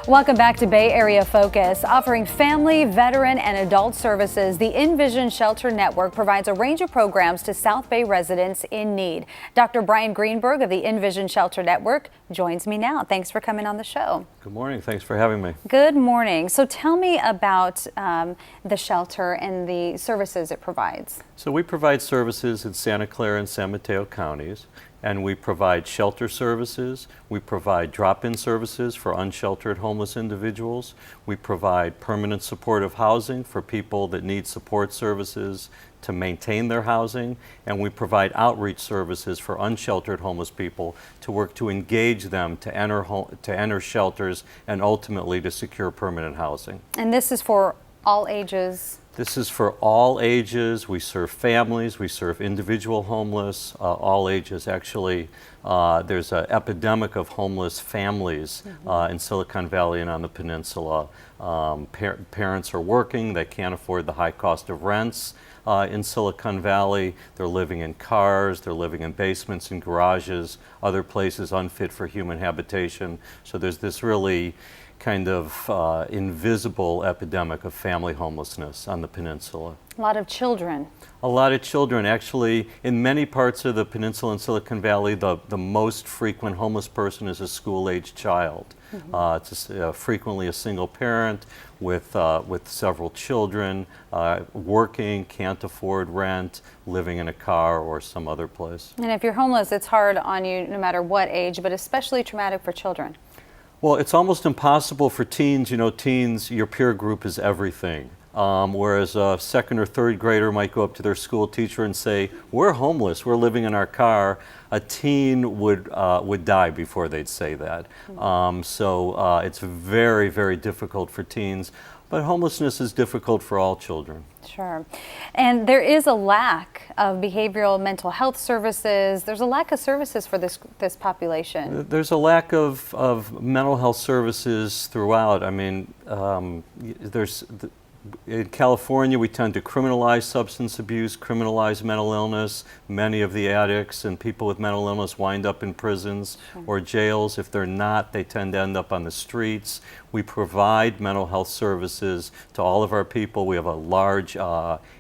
Welcome back to Bay Area Focus. Offering family, veteran, and adult services, the InnVision Shelter Network provides a range of programs to South Bay residents in need. Dr. Brian Greenberg of the InnVision Shelter Network joins me now. Thanks for coming on the show. Good morning. Thanks for having me. Good morning. So tell me about the shelter and the services it provides. So we provide services in Santa Clara and San Mateo counties, and we provide shelter services. We provide drop-in services for unsheltered homeless individuals. We provide permanent supportive housing for people that need support services to maintain their housing, and we provide outreach services for unsheltered homeless people to work to engage them to enter shelters and ultimately to secure permanent housing. And this is for all ages? This is for all ages. We serve families, we serve individual homeless, all ages. Actually, there's an epidemic of homeless families in Silicon Valley and on the peninsula. Parents are working, they can't afford the high cost of rents in Silicon Valley. They're living in cars, they're living in basements and garages, other places unfit for human habitation. So there's this really kind of invisible epidemic of family homelessness on the peninsula. A lot of children. A lot of children. Actually, in many parts of the peninsula and Silicon Valley, the most frequent homeless person is a school-aged child. It's frequently a single parent with several children, working, can't afford rent, living in a car or some other place. And if you're homeless, it's hard on you no matter what age, but especially traumatic for children. Well, it's almost impossible for teens. You know, teens, your peer group is everything. Whereas a second or third grader might go up to their school teacher and say, "We're homeless, we're living in our car." A teen would die before they'd say that. So it's very, very difficult for teens. But homelessness is difficult for all children. Sure. And there is a lack of behavioral mental health services. There's a lack of services for this population. There's a lack of mental health services throughout. I mean, in California, we tend to criminalize substance abuse, criminalize mental illness. Many of the addicts and people with mental illness wind up in prisons or jails. If they're not, they tend to end up on the streets. We provide mental health services to all of our people. We have a large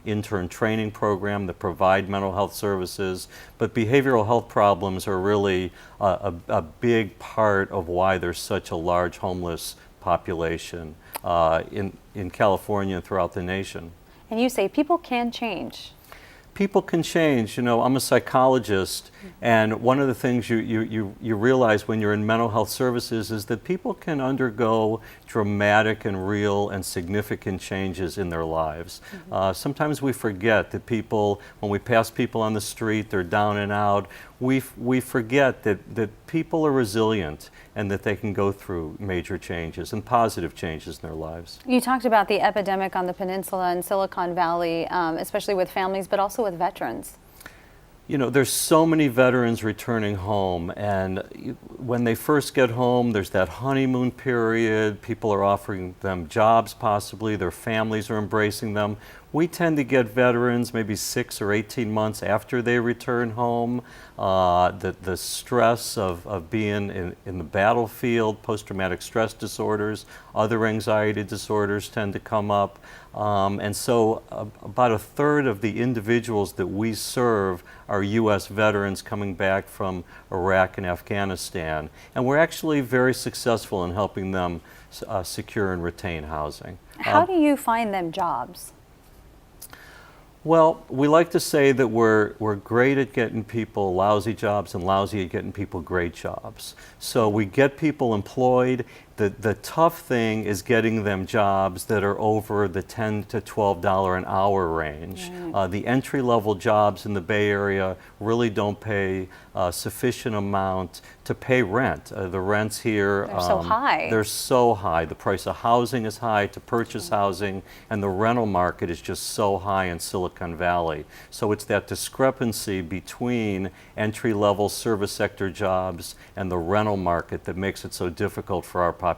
intern training program that provide mental health services. But behavioral health problems are really a big part of why there's such a large homeless population in California and throughout the nation. And you say people can change. People can change. You know, I'm a psychologist, and one of the things you realize when you're in mental health services is that people can undergo dramatic and real and significant changes in their lives. Sometimes we forget that people, when we pass people on the street, they're down and out, we forget that people are resilient and that they can go through major changes and positive changes in their lives. You talked about the epidemic on the peninsula and Silicon Valley, especially with families, but also with veterans. You know, there's so many veterans returning home, and when they first get home, there's that honeymoon period. People are offering them jobs, possibly. Their families are embracing them. We tend to get veterans maybe 6 or 18 months after they return home. The stress of being in the battlefield, post-traumatic stress disorders, other anxiety disorders tend to come up. And so about a third of the individuals that we serve are U.S. veterans coming back from Iraq and Afghanistan. And we're actually very successful in helping them secure and retain housing. How do you find them jobs? Well, we like to say that we're great at getting people lousy jobs and lousy at getting people great jobs. So we get people employed. The tough thing is getting them jobs that are over the $10 to $12 an hour range. The entry-level jobs in the Bay Area really don't pay a sufficient amount to pay rent. The rents here, they're so high. They're so high. The price of housing is high to purchase housing, and the rental market is just so high in Silicon Valley. So it's that discrepancy between entry-level service sector jobs and the rental market that makes it so difficult for our population.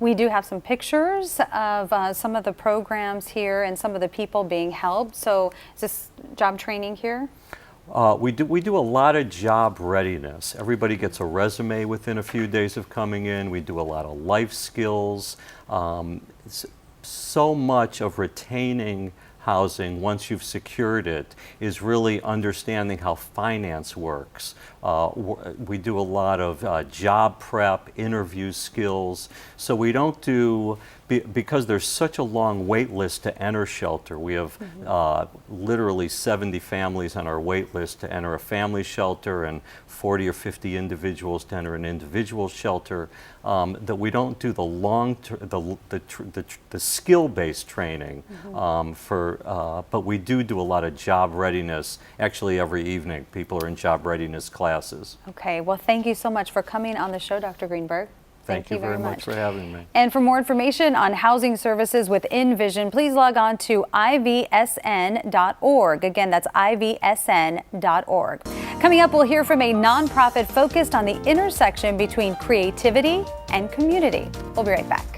We do have some pictures of some of the programs here and some of the people being helped. So is this job training here? We do a lot of job readiness. Everybody gets a resume within a few days of coming in. We do a lot of life skills. So much of retaining housing, once you've secured it, is really understanding how finance works. We do a lot of job prep, interview skills. So we don't do, because there's such a long wait list to enter shelter. We have literally 70 families on our wait list to enter a family shelter and 40 or 50 individuals to enter an individual shelter, that we don't do the the skill-based training but we do a lot of job readiness. Actually, every evening people are in job readiness classes. Okay, well, thank you so much for coming on the show, Dr. Greenberg. Thank you very much for having me. And for more information on housing services with InnVision, please log on to ivsn.org. Again, that's ivsn.org. Coming up, we'll hear from a nonprofit focused on the intersection between creativity and community. We'll be right back.